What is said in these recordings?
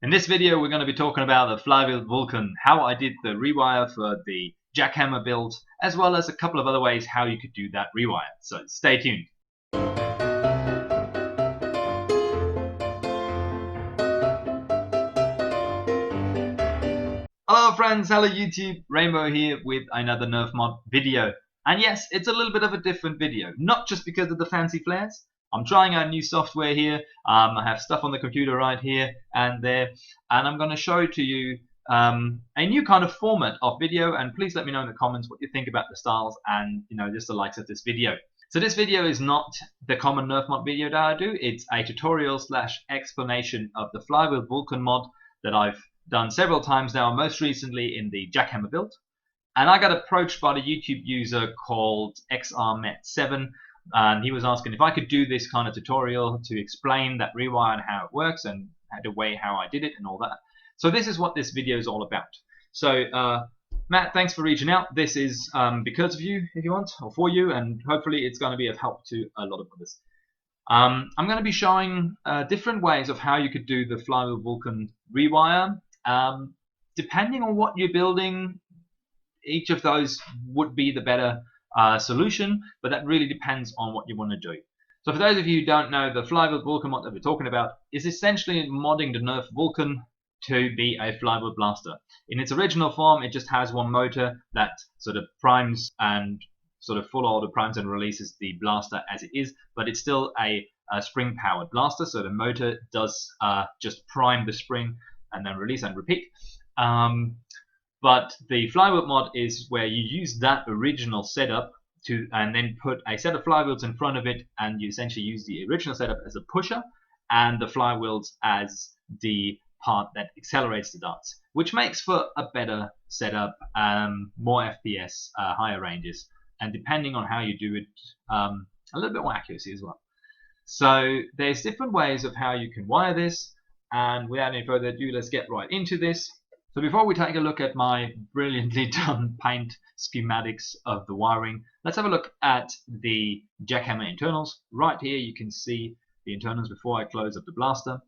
In this video, we're going to be talking about the Flywheeled Vulcan, how I did the rewire for the jackhammer build, as well as a couple of other ways how you could do that rewire. So stay tuned. Hello friends, hello YouTube, Rainbow here with another Nerf mod video. And yes, it's a little bit of a different video, not just because of the fancy flares. I'm trying out new software here. I have stuff on the computer right here and there, and I'm going to show to you a new kind of format of video. And please let me know in the comments what you think about the styles and just the likes of this video. So this video is not the common Nerf mod video that I do. It's a tutorial / explanation of the Flywheeled Vulcan mod that I've done several times now, most recently in the jackhammer build. And I got approached by the YouTube user called XRMet7. And he was asking if I could do this kind of tutorial to explain that rewire and how it works and the way how I did it and all that. So this is what this video is all about. So Matt, thanks for reaching out. This is because of you, if you want, or for you, and hopefully it's going to be of help to a lot of others. I'm going to be showing different ways of how you could do the Flywheeled Vulcan rewire. Depending on what you're building, each of those would be the better solution, but that really depends on what you want to do. So for those of you who don't know, the Flywheeled Vulcan mod that we're talking about is essentially modding the Nerf Vulcan to be a flywheel blaster. In its original form, it just has one motor that sort of primes and sort of full auto primes and releases the blaster as it is, but it's still a spring-powered blaster, so the motor does just prime the spring and then release and repeat. But the Flywheeled mod is where you use that original setup and then put a set of flywheels in front of it, and you essentially use the original setup as a pusher and the flywheels as the part that accelerates the darts, which makes for a better setup, more FPS, higher ranges, and depending on how you do it, a little bit more accuracy as well. So there's different ways of how you can wire this, and without any further ado, let's get right into this. So before we take a look at my brilliantly done paint schematics of the wiring, let's have a look at the jackhammer internals. Right here you can see the internals before I close up the blaster.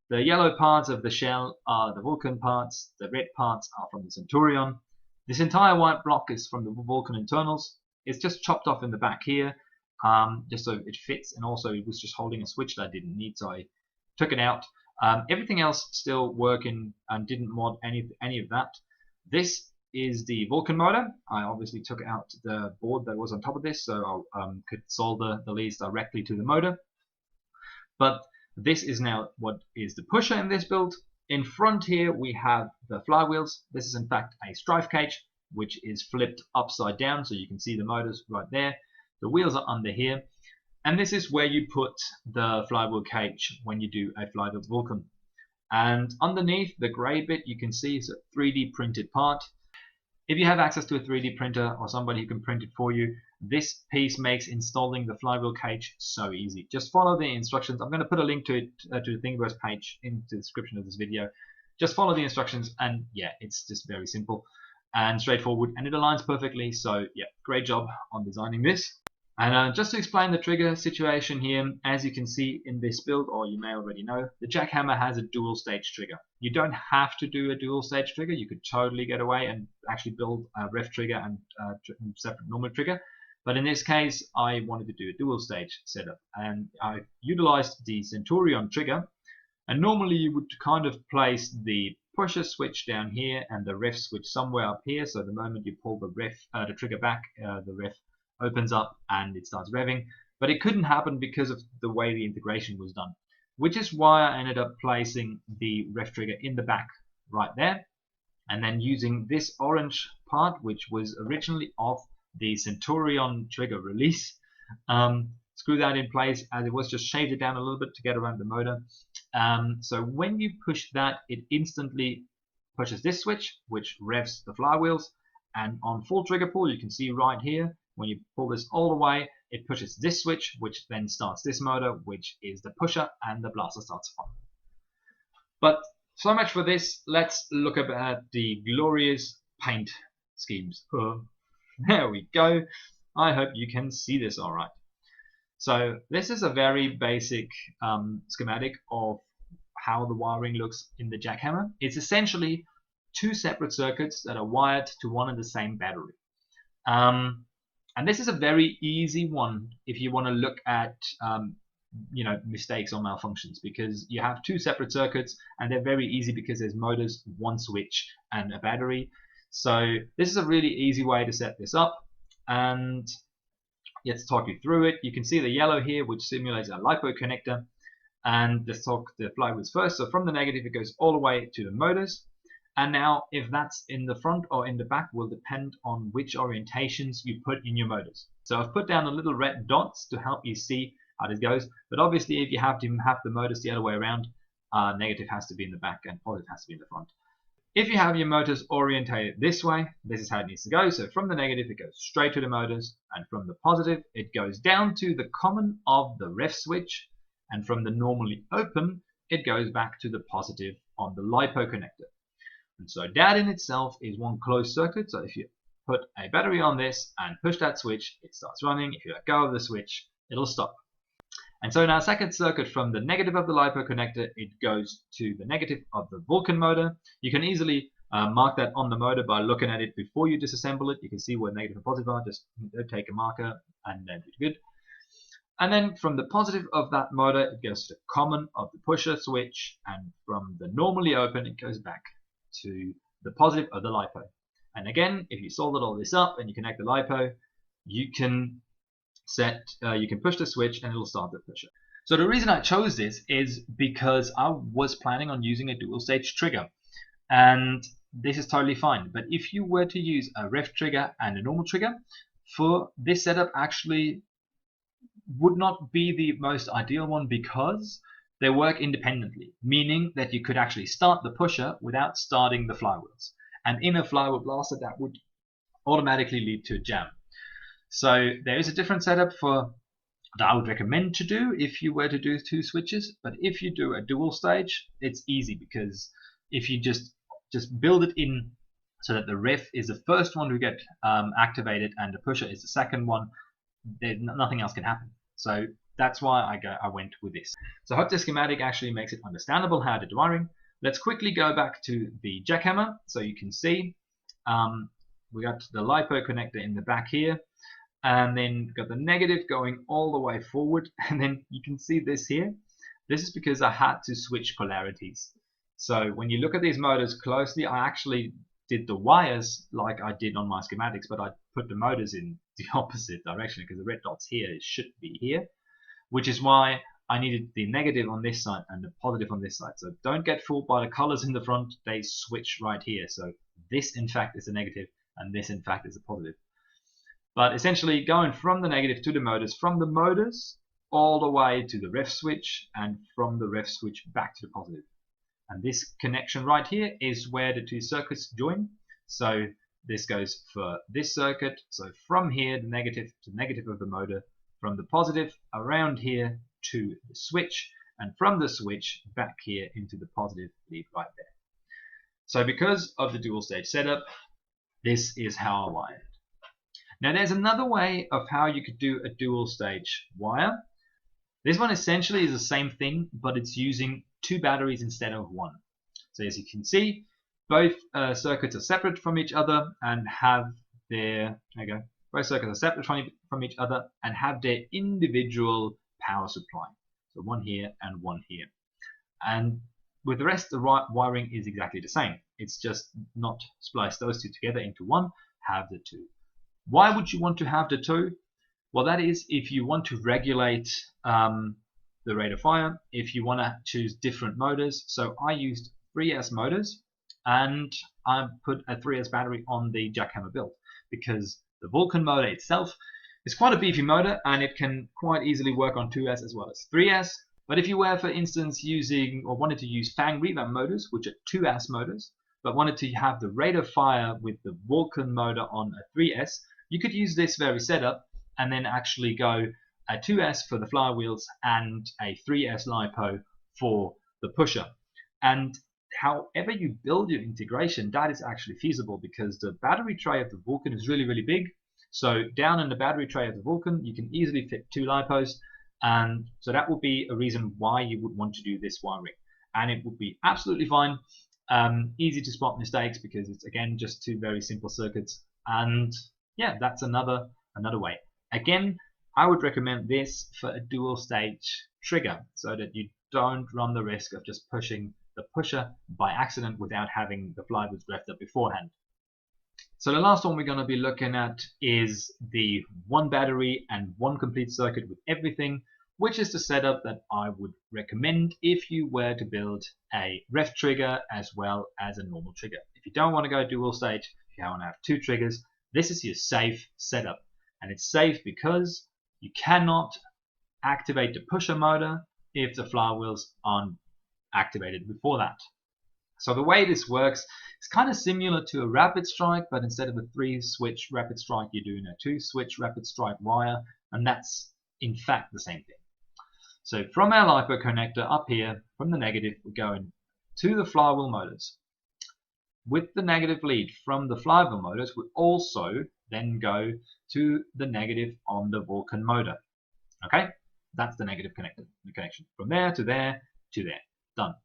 The yellow parts of the shell are the Vulcan parts, the red parts are from the Centurion. This entire white block is from the Vulcan internals. It's just chopped off in the back here, just so it fits, and also it was just holding a switch that I didn't need, so I took it out. Everything else still working and didn't mod any of that. This is the Vulcan motor. I obviously took out the board that was on top of this, so I could solder the leads directly to the motor. But this is now what is the pusher in this build. In front here we have the flywheels. This is in fact a strife cage, which is flipped upside down, so you can see the motors right there. The wheels are under here. And this is where you put the flywheel cage when you do a Flywheeled Vulcan. And underneath the grey bit, you can see it's a 3D printed part. If you have access to a 3D printer or somebody who can print it for you, this piece makes installing the flywheel cage so easy. Just follow the instructions. I'm going to put a link to it to the Thingiverse page in the description of this video. Just follow the instructions, and yeah, it's just very simple and straightforward, and it aligns perfectly. So yeah, great job on designing this. And just to explain the trigger situation here, as you can see in this build, or you may already know, the jackhammer has a dual stage trigger. You don't have to do a dual stage trigger. You could totally get away and actually build a ref trigger and separate normal trigger. But in this case, I wanted to do a dual stage setup, and I utilized the Centurion trigger. And normally you would kind of place the pusher switch down here and the ref switch somewhere up here. So the moment you pull the trigger back, the ref opens up and it starts revving, but it couldn't happen because of the way the integration was done, which is why I ended up placing the ref trigger in the back right there, and then using this orange part, which was originally off the Centurion trigger release, screw that in place, as it was just shaved it down a little bit to get around the motor. So when you push that, it instantly pushes this switch, which revs the flywheels, and on full trigger pull, you can see right here, when you pull this all the way, it pushes this switch, which then starts this motor, which is the pusher, and the blaster starts firing. But so much for this. Let's look at the glorious paint schemes. There we go. I hope you can see this all right. So this is a very basic schematic of how the wiring looks in the jackhammer. It's essentially two separate circuits that are wired to one and the same battery. And this is a very easy one if you want to look at mistakes or malfunctions, because you have two separate circuits and they're very easy because there's motors, one switch, and a battery. So this is a really easy way to set this up, and let's talk you through it. You can see the yellow here, which simulates a Lipo connector, and let's talk the flywheels first. So from the negative it goes all the way to the motors, and now if that's in the front or in the back will depend on which orientations you put in your motors. So I've put down the little red dots to help you see how this goes, but obviously if you have to have the motors the other way around, negative has to be in the back and positive has to be in the front. If you have your motors orientated this way, this is how it needs to go. So from the negative it goes straight to the motors, and from the positive it goes down to the common of the ref switch, and from the normally open it goes back to the positive on the Lipo connector. And so that in itself is one closed circuit. So if you put a battery on this and push that switch, it starts running. If you let go of the switch, it'll stop. And so in our second circuit, from the negative of the Lipo connector, it goes to the negative of the Vulcan motor. You can easily mark that on the motor by looking at it before you disassemble it. You can see where negative and positive are. Just take a marker and then it's good. And then from the positive of that motor, it goes to the common of the pusher switch, and from the normally open, it goes back to the positive of the Lipo. And again, if you soldered all this up and you connect the Lipo, you can push the switch and it'll start the pusher. So the reason I chose this is because I was planning on using a dual stage trigger, and this is totally fine. But if you were to use a ref trigger and a normal trigger, for this setup actually would not be the most ideal one, because they work independently, meaning that you could actually start the pusher without starting the flywheels. And in a flywheel blaster, that would automatically lead to a jam. So there is a different setup that I would recommend to do if you were to do two switches. But if you do a dual stage, it's easy, because if you just build it in so that the ref is the first one to get activated and the pusher is the second one, nothing else can happen. So that's why I went with this. So I hope the schematic actually makes it understandable how to do wiring. Let's quickly go back to the jackhammer. So you can see we got the Lipo connector in the back here, and then got the negative going all the way forward, and then you can see this here. This is because I had to switch polarities. So when you look at these motors closely, I actually did the wires like I did on my schematics, but I put the motors in the opposite direction, because the red dots here should be here, which is why I needed the negative on this side and the positive on this side. So don't get fooled by the colors in the front, they switch right here. So this in fact is a negative and this in fact is a positive. But essentially going from the negative to the motors, from the motors all the way to the ref switch, and from the ref switch back to the positive. And this connection right here is where the two circuits join. So this goes for this circuit. So from here, the negative to the negative of the motor, from the positive around here to the switch, and from the switch back here into the positive lead right there. So because of the dual stage setup, this is how I wired. Now there's another way of how you could do a dual stage wire. This one essentially is the same thing, but it's using two batteries instead of one. So as you can see, both circuits are separate from each other and have their, there you go, both circuits are separate from each other and have their individual power supply. So one here and one here. And with the rest, the wiring is exactly the same. It's just not splice those two together into one, have the two. Why would you want to have the two? Well, that is if you want to regulate the rate of fire, if you want to choose different motors. So I used 3S motors, and I put a 3S battery on the jackhammer build, because the Vulcan motor itself is quite a beefy motor and it can quite easily work on 2S as well as 3S. But if you were, for instance, using or wanted to use Fang revamp motors, which are 2S motors, but wanted to have the rate of fire with the Vulcan motor on a 3S, you could use this very setup and then actually go a 2S for the flywheels and a 3S LiPo for the pusher. And however you build your integration, that is actually feasible, because the battery tray of the Vulcan is really, really big. So down in the battery tray of the Vulcan, you can easily fit two LiPos. And so that would be a reason why you would want to do this wiring. and it will be absolutely fine. Easy to spot mistakes because it's again just two very simple circuits, and yeah, that's another way. Again, I would recommend this for a dual stage trigger so that you don't run the risk of just pushing the pusher by accident without having the flywheels revved up beforehand. So the last one we're going to be looking at is the one battery and one complete circuit with everything, which is the setup that I would recommend if you were to build a rev trigger as well as a normal trigger. If you don't want to go dual stage, if you want to have two triggers, this is your safe setup. And it's safe because you cannot activate the pusher motor if the flywheels aren't activated before that. So the way this works is kind of similar to a rapid strike, but instead of a 3-switch rapid strike, you're doing a 2-switch rapid strike wire, and that's in fact the same thing. So from our Lipo connector up here, from the negative, we're going to the flywheel motors. With the negative lead from the flywheel motors, we also then go to the negative on the Vulcan motor. Okay, that's the negative connector, the connection from there to there to there. Done.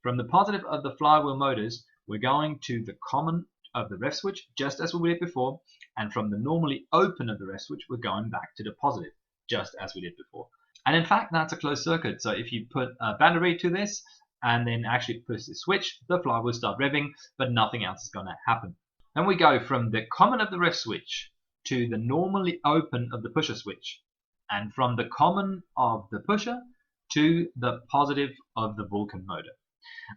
From the positive of the flywheel motors, we're going to the common of the ref switch, just as we did before, and from the normally open of the ref switch, we're going back to the positive, just as we did before. And in fact, that's a closed circuit. So if you put a battery to this and then actually push the switch, the fly will start revving, but nothing else is going to happen. Then we go from the common of the ref switch to the normally open of the pusher switch, and from the common of the pusher to the positive of the Vulcan motor.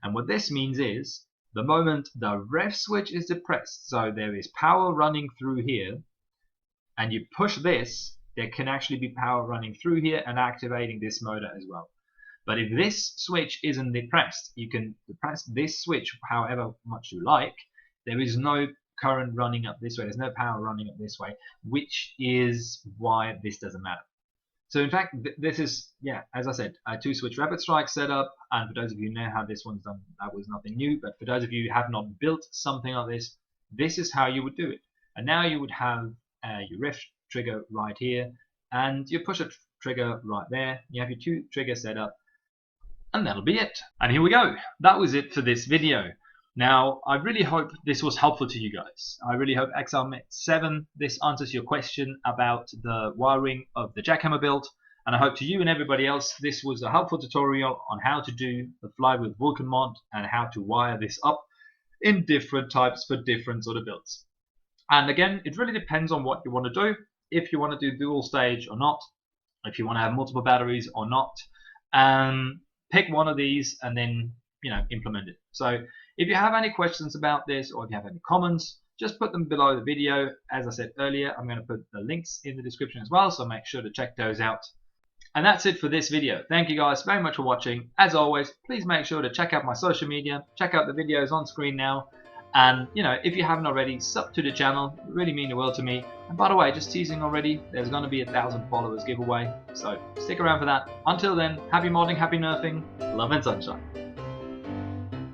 And what this means is the moment the ref switch is depressed, so there is power running through here, and you push this, there can actually be power running through here and activating this motor as well. But if this switch isn't depressed, you can depress this switch however much you like, there is no current running up this way, there's no power running up this way, which is why this doesn't matter. So in fact, this is, yeah, as I said, a 2-switch rapid strike setup, and for those of you who know how this one's done, that was nothing new, but for those of you who have not built something like this is how you would do it. And now you would have your ref trigger right here, and your pusher trigger right there. You have your 2 trigger setup, and that'll be it. And here we go. That was it for this video. Now, I really hope this was helpful to you guys. I really hope XR7, this answers your question about the wiring of the jackhammer build. And I hope to you and everybody else, this was a helpful tutorial on how to do the Flywheeled Vulcan mod and how to wire this up in different types for different sort of builds. And again, it really depends on what you want to do. If you want to do dual stage or not, if you want to have multiple batteries or not, pick one of these and then, you know, implement it. So if you have any questions about this, or if you have any comments, just put them below the video. As I said earlier, I'm going to put the links in the description as well, so make sure to check those out. And that's it for this video. Thank you guys very much for watching. As always, please make sure to check out my social media, check out the videos on screen now, and you know, if you haven't already, sub to the channel. It really means the world to me. And by the way, just teasing already, there's going to be a 1,000 followers giveaway, so stick around for that. Until then, happy modding, happy nerfing, love and sunshine.